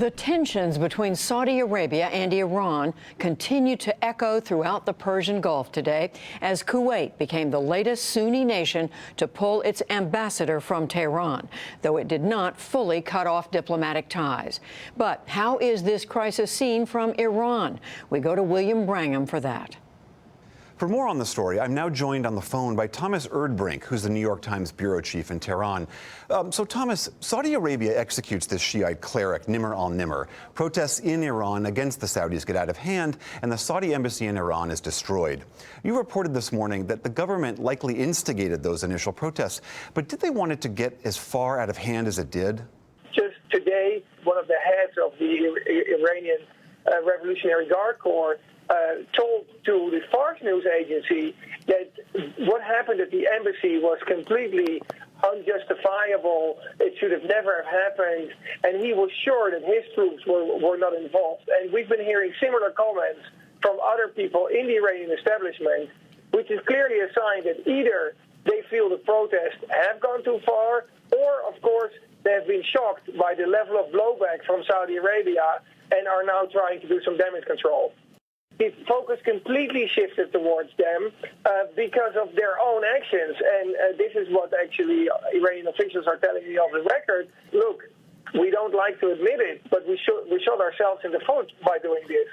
The tensions between Saudi Arabia and Iran continue to echo throughout the Persian Gulf today as Kuwait became the latest Sunni nation to pull its ambassador from Tehran, though it did not fully cut off diplomatic ties. But how is this crisis seen from Iran? We go to William Brangham for that. For more on the story, I'm now joined on the phone by Thomas Erdbrink, who's the New York Times bureau chief in Tehran. So, Thomas, Saudi Arabia executes this Shiite cleric, Nimr al-Nimr. Protests in Iran against the Saudis get out of hand, and the Saudi embassy in Iran is destroyed. You reported this morning that the government likely instigated those initial protests, but did they want it to get as far out of hand as it did? Just today, one of the heads of the Iranian Revolutionary Guard Corps told to the Fars news agency that what happened at the embassy was completely unjustifiable. It should have never have happened, and he was sure that his troops were not involved. And we've been hearing similar comments from other people in the Iranian establishment, which is clearly a sign that either they feel the protests have gone too far, or, of course, they have been shocked by the level of blowback from Saudi Arabia and are now trying to do some damage control. The focus completely shifted towards them because of their own actions. And this is what actually Iranian officials are telling me off the record. Look, we don't like to admit it, but we shot ourselves in the foot by doing this.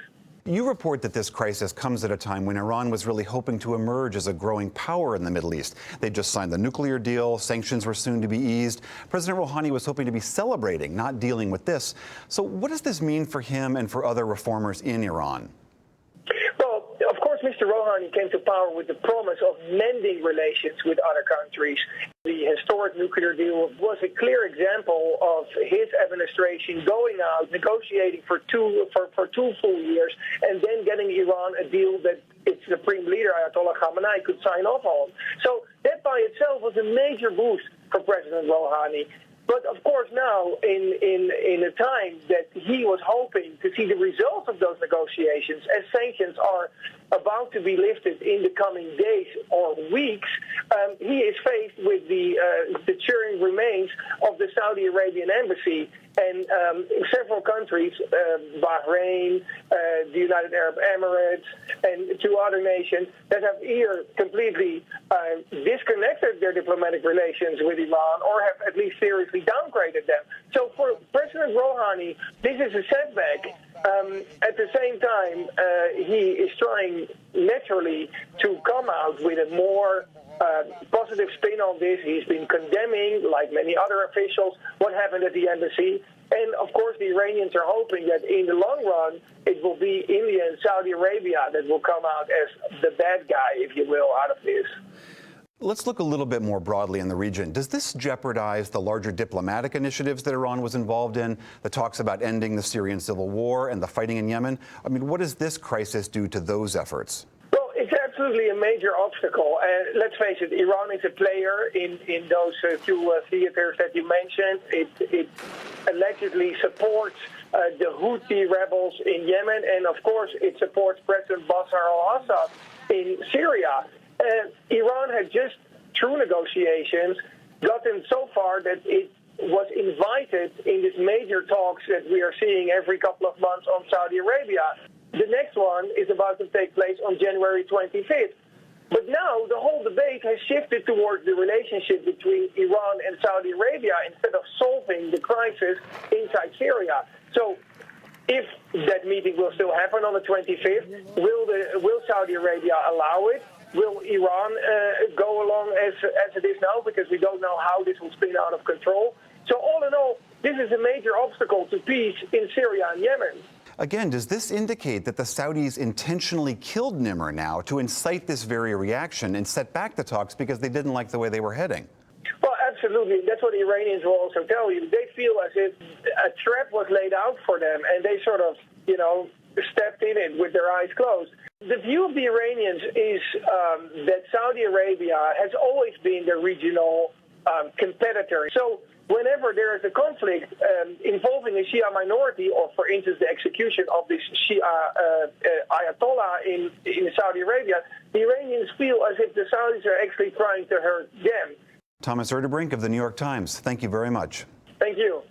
You report that this crisis comes at a time when Iran was really hoping to emerge as a growing power in the Middle East. They just signed the nuclear deal. Sanctions were soon to be eased. President Rouhani was hoping to be celebrating, not dealing with this. So what does this mean for him and for other reformers in Iran? Mr. Rouhani came to power with the promise of mending relations with other countries. The historic nuclear deal was a clear example of his administration going out, negotiating for two full years, and then getting Iran a deal that its supreme leader, Ayatollah Khamenei, could sign off on. So that by itself was a major boost for President Rouhani. But of course now, in a time that he was hoping to see the results of those negotiations, as sanctions are about to be lifted in the coming days or weeks, he is faced with the cheering remains of the Saudi Arabian embassy and several countries, Bahrain, the United Arab Emirates, and two other nations that have either completely disconnected their diplomatic relations with Iran or have at least seriously downgraded them. So for President Rouhani, this is a setback. At the same time, he is trying naturally to come out with a more positive spin on this. He's been condemning, like many other officials, what happened at the embassy. And, of course, the Iranians are hoping that in the long run, it will be India and Saudi Arabia that will come out as the bad guy, if you will, out of this. Let's look a little bit more broadly in the region. Does this jeopardize the larger diplomatic initiatives that Iran was involved in, the talks about ending the Syrian civil war and the fighting in Yemen? I mean, what does this crisis do to those efforts? Well, it's absolutely a major obstacle. Let's face it, Iran is a player in those two theaters that you mentioned. It allegedly supports the Houthi rebels in Yemen, and of course it supports President Bashar al-Assad in Syria. Iran had just, through negotiations, gotten so far that it was invited in these major talks that we are seeing every couple of months on Saudi Arabia. The next one is about to take place on January 25th. But now the whole debate has shifted towards the relationship between Iran and Saudi Arabia instead of solving the crisis inside Syria. So if that meeting will still happen on the 25th, will Saudi Arabia allow it? Will Iran go along as it is now? Because we don't know how this will spin out of control. So all in all, this is a major obstacle to peace in Syria and Yemen. Again, does this indicate that the Saudis intentionally killed Nimr now to incite this very reaction and set back the talks because they didn't like the way they were heading? Well, absolutely. That's what the Iranians will also tell you. They feel as if a trap was laid out for them, and they sort of, stepped in it with their eyes closed. The view of the Iranians is that Saudi Arabia has always been the regional competitor. So whenever there is a conflict involving a Shia minority, or for instance the execution of this Shia Ayatollah in Saudi Arabia, the Iranians feel as if the Saudis are actually trying to hurt them. Thomas Erdbrink of the New York Times, thank you very much. Thank you.